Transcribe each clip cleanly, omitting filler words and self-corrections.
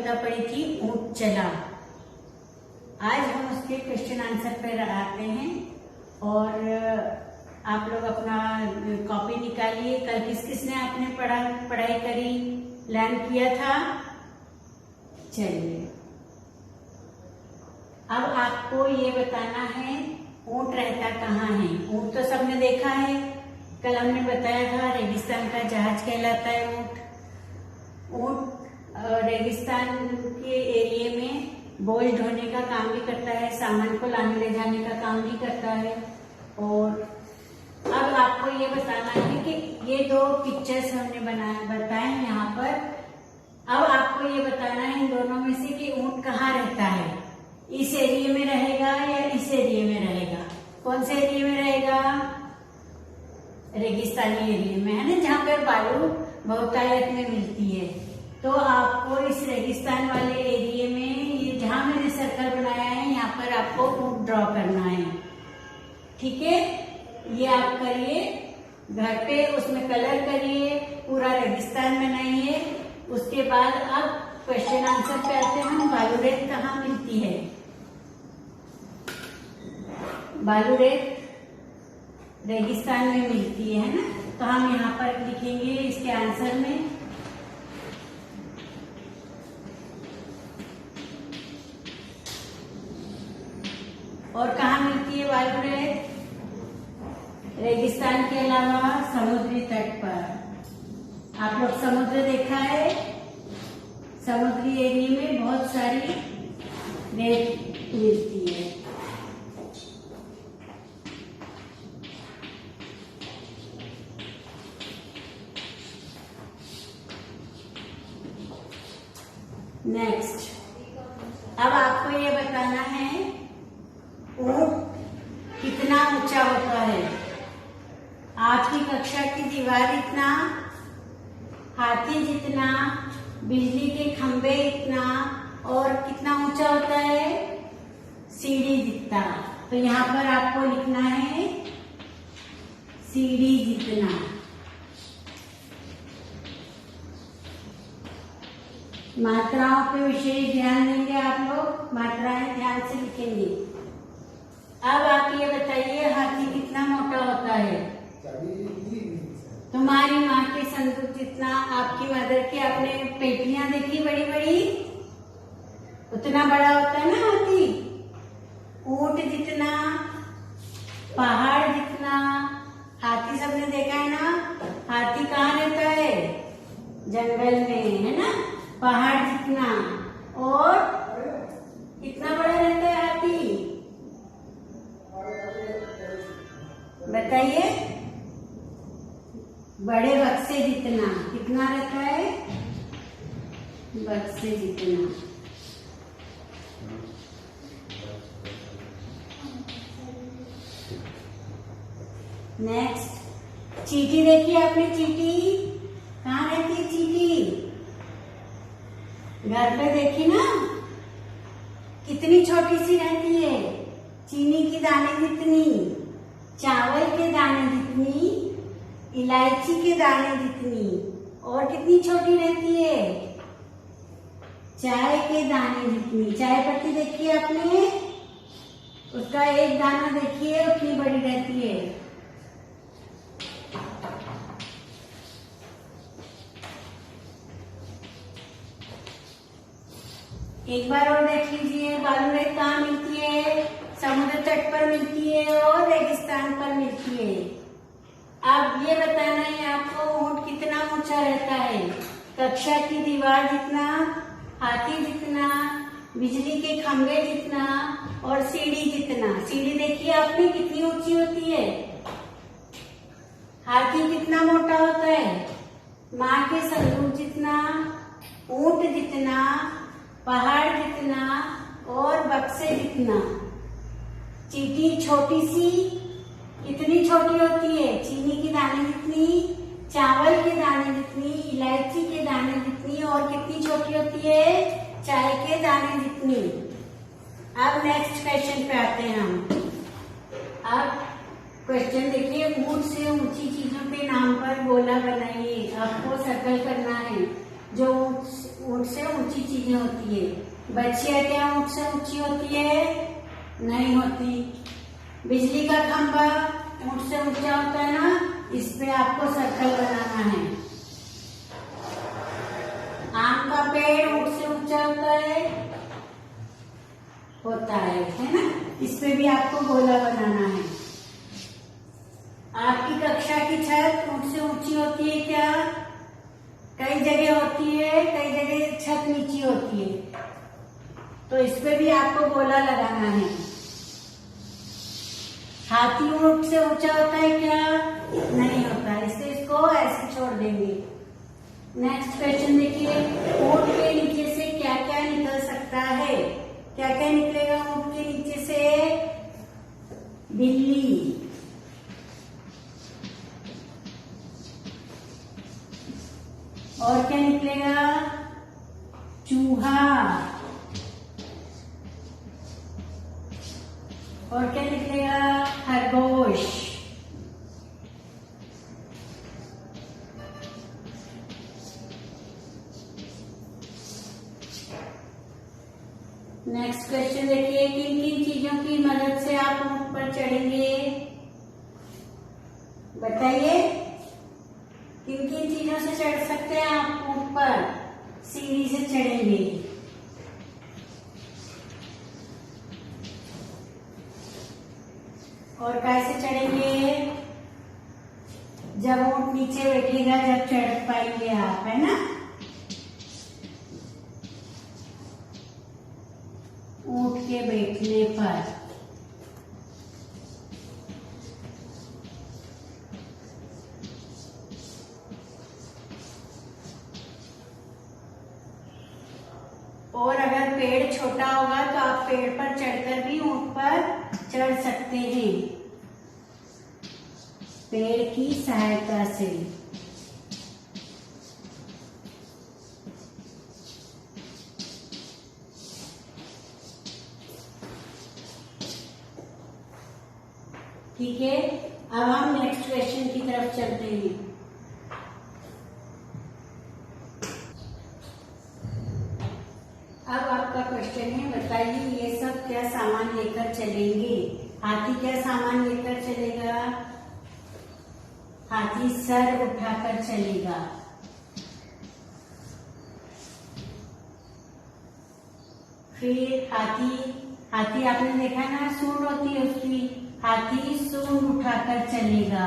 कविता पढ़ी थी ऊंट चला। आज हम उसके क्वेश्चन आंसर पर आते हैं और आप लोग अपना कॉपी निकालिए। कल किस किसने आपने पढ़ाई करी, लर्न किया था? चलिए अब आपको ये बताना है ऊंट रहता कहाँ है। ऊंट तो सबने देखा है, कल हमने बताया था रेगिस्तान का जहाज कहलाता है ऊंट। रेगिस्तान के एरिया में बोझ ढोने का काम भी करता है, सामान को लाने ले जाने का काम भी करता है। और अब आपको ये बताना है कि ये दो पिक्चर्स हमने बताए यहाँ पर। अब आपको ये बताना है इन दोनों में से कि ऊंट कहाँ रहता है, इस एरिया में रहेगा या इस एरिया में रहेगा। कौन से एरिया में रहेगा? रेगिस्तानी एरिया में, है ना, जहाँ पर बालू बहुतायत में मिलती है। तो आपको इस रेगिस्तान वाले एरिया में, ये जहां मैंने सर्कल बनाया है, यहाँ पर आपको ऊंट ड्रॉ करना है। ठीक है, ये आप करिए घर पे, उसमें कलर करिए, पूरा रेगिस्तान बनाइए। उसके बाद अब क्वेश्चन आंसर पे आते हैं हम। बालू रेत कहाँ मिलती है? बालू रेत रेगिस्तान में मिलती है ना। तो हम यहाँ पर लिखेंगे इसके आंसर में और कहाँ मिलती है बालू रेत? रेगिस्तान के अलावा समुद्री तट पर। आप लोग समुद्र देखा है, समुद्री एरिया में बहुत सारी रेत मिलती है। नेक्स्ट, अब आपको ये बताना है ऊंट कितना ऊंचा होता है। आपकी कक्षा की दीवार इतना, हाथी जितना, बिजली के खंभे इतना, और कितना ऊंचा होता है? सीढ़ी जितना। तो यहाँ पर आपको लिखना है सीढ़ी जितना। मात्राओं पे विशेष ध्यान देंगे आप लोग, मात्राएं ध्यान से लिखेंगे। अब आप ये बताइए हाथी कितना मोटा होता है? तुम्हारी माँ के संदूक जितना, आपकी मदर की आपने पेटियां देखी बड़ी बड़ी, उतना बड़ा होता है ना हाथी। ऊंट जितना, पहाड़ जितना, हाथी सबने देखा है ना। हाथी कहाँ रहता है? जंगल में, है ना। पहाड़ जितना, और कितना बड़ा रहता है हाथी? बताइए। बड़े बक्से जितना। कितना रहता है? बक्से जितना। नेक्स्ट, चींटी देखी आपने? चींटी कहाँ रहती है? चींटी घर पे देखी ना, कितनी छोटी सी रहती है, चीनी की दाने जितनी, चावल के दाने जितनी, इलायची के दाने जितनी, और कितनी छोटी रहती है? चाय के दाने जितनी। चाय पत्ती देखी है आपने? उसका एक दाना देखिए, उतनी बड़ी रहती है। एक बार और देख लीजिए, बालू रेत कहाँ मिलती है? समुद्र तट पर मिलती है और रेगिस्तान पर मिलती है। अब ये बताना है आपको ऊंट कितना ऊंचा रहता है। कक्षा की दीवार जितना, हाथी जितना, बिजली के खंभे जितना, और सीढ़ी जितना। सीढ़ी देखिए आपने कितनी ऊंची होती है। हाथी कितना मोटा होता है? माँ के संदूक जितना, ऊंट जितना, पहाड़ जितना, और बक्से जितना। चींटी छोटी सी, कितनी छोटी होती है? चीनी के दाने जितनी, चावल के दाने जितनी, इलायची के दाने जितनी, और कितनी छोटी होती है? चाय के दाने जितनी। अब नेक्स्ट क्वेश्चन पे आते हैं हम। अब क्वेश्चन देखिए, ऊंट से ऊंची चीजों के नाम पर गोला बनाइए। आपको सर्कल करना है। जो ऊंट से ऊंची चीजें होती है। बच्चियां क्या ऊंट से ऊंची होती है? नहीं होती। बिजली का खंभा ऊंट से ऊंचा होता है ना, इस पे आपको सर्कल बनाना है। आम का पेड़ ऊंट से ऊंचा होता है ना, इस पे भी आपको गोला बनाना है। आपकी कक्षा की छत ऊंट से ऊंची होती है क्या? कई जगह होती है, कई जगह छत नीची होती है, तो इस पे भी आपको गोला लगाना है। हाथी ऊंट से ऊंचा होता है क्या? नहीं होता, इससे इसको ऐसे छोड़ देंगे। नेक्स्ट क्वेश्चन देखिए, ऊंट के नीचे से क्या क्या निकल सकता है? क्या क्या निकलेगा ऊंट के नीचे से? बिल्ली, और क्या निकलेगा? चूहा, और क्या निकलेगा? खरगोश। नेक्स्ट क्वेश्चन देखिए, किन किन चीजों की मदद से आप ऊंट पर चढ़ेंगे? बताइए, किन किन चीजों से चढ़ सकते हैं आप ऊंट पर? सीढ़ी से चढ़ेंगे। और कैसे चढ़ेंगे? जब ऊंट नीचे बैठेगा, जब चढ़ पाएंगे आप, है ना। ऊंट के बैठने पर। और अगर पेड़ छोटा होगा तो आप पेड़ पर चढ़कर भी ऊंट पर चढ़ सकते हैं, पेड़ की सहायता से। ठीक है, अब हम नेक्स्ट क्वेश्चन की तरफ चलते हैं। अब आपका क्वेश्चन है, बताइए ये सब क्या सामान लेकर चलेंगे? हाथी क्या सामान लेकर चलेगा? हाथी सर उठाकर चलेगा। फिर हाथी आपने देखा ना, सूंड होती है उसकी, हाथी सूंड उठाकर चलेगा।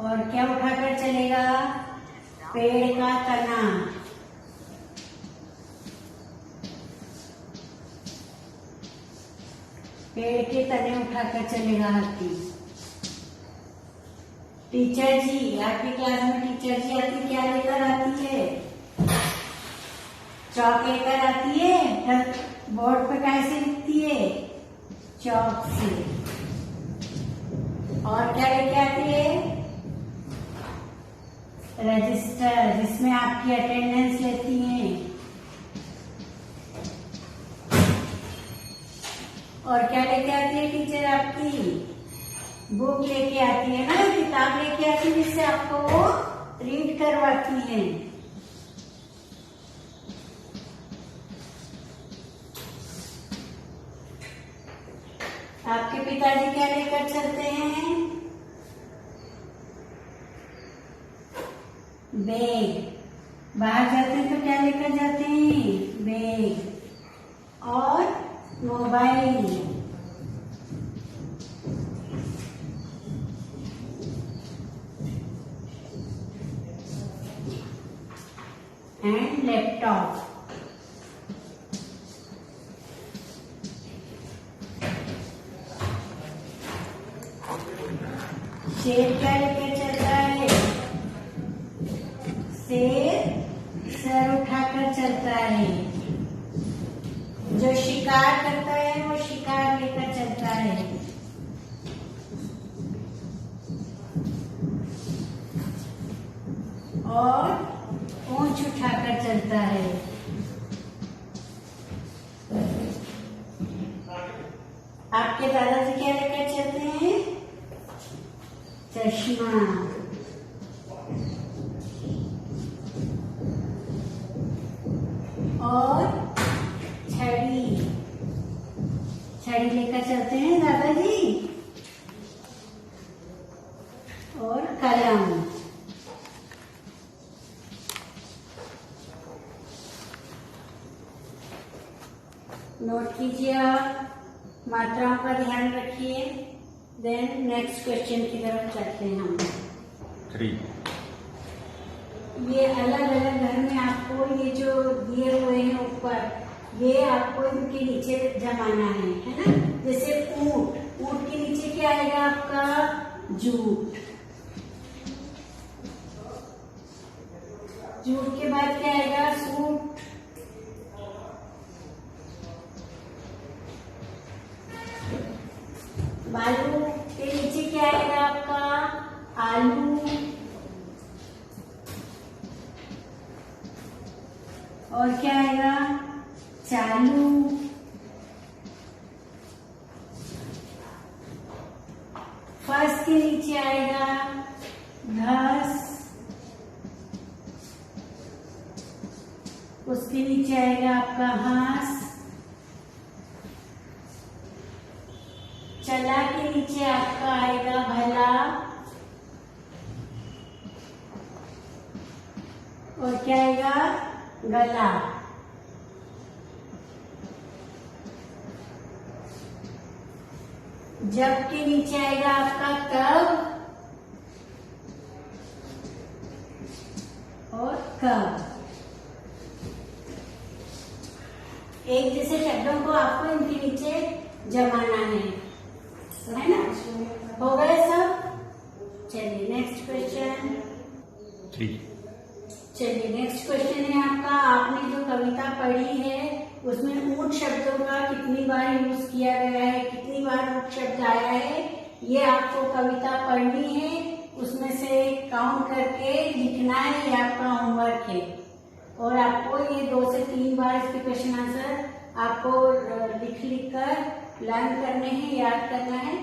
और क्या उठाकर चलेगा? पेड़ का तना। पेड़ के तने उठाकर चलेगा हाथी। टीचर जी, आपकी क्लास में टीचर जी आती, क्या लेकर आती है? चौक लेकर आती है। बोर्ड पे कैसे लिखती है? चौक से। और क्या लेके आती है? रजिस्टर, जिसमें आपकी अटेंडेंस लेती हैं। और क्या लेके आती है टीचर आपकी? बुक लेके आती है ना, किताब लेके आती है, जिससे आपको वो रीड करवाती है। आपके पिताजी क्या लेकर चलते हैं? बैग। बाहर जाते हैं तो क्या लेकर जाते हैं? बैग और मोबाइल एंड लैपटॉप। शेर क्या लेकर चलता है? शेर सर उठाकर चलता है। जो शिकार करता है वो शिकार लेकर चलता है। और पूंछ उठाकर चलता है। आपके दादाजी क्या लेकर चलते हैं? चश्मा। और छड़ी, छड़ी लेकर चलते हैं दादाजी। और कलम, नोट कीजिए आप, मात्राओं का ध्यान रखिए। देन नेक्स्ट क्वेश्चन की तरफ चलते हैं हम। 3 ये अलग अलग घर में आपको ये जो दिए हुए हैं ऊपर, ये आपको इनके नीचे जमाना है ना। जैसे ऊंट, ऊंट के नीचे क्या आएगा आपका? जूट। जूट के बाद क्या आएगा? सूट। बालू के नीचे क्या आएगा आपका? आलू। और क्या आएगा? चालू। फर्श के नीचे आएगा घस। उसके नीचे आएगा आपका हांस। चला के नीचे आपका आएगा भला। और क्या आएगा? गला। जब के नीचे आएगा आपका तब और कब। एक जैसे शब्दों को आपको इनके नीचे जमाना है ना। हो गए सब? चलिए नेक्स्ट क्वेश्चन। 3 चलिए नेक्स्ट क्वेश्चन है आपका, आपने जो कविता पढ़ी है उसमें ऊंट शब्दों का कितनी बार यूज किया गया है, कितनी बार ऊंट शब्द आया है, ये आपको कविता पढ़नी है। उसमें से काउंट करके लिखना है, ये आपका होमवर्क है। और आपको ये 2 से 3 बार इसके क्वेश्चन आंसर आपको लिख कर लर्न करने हैं, याद करना है।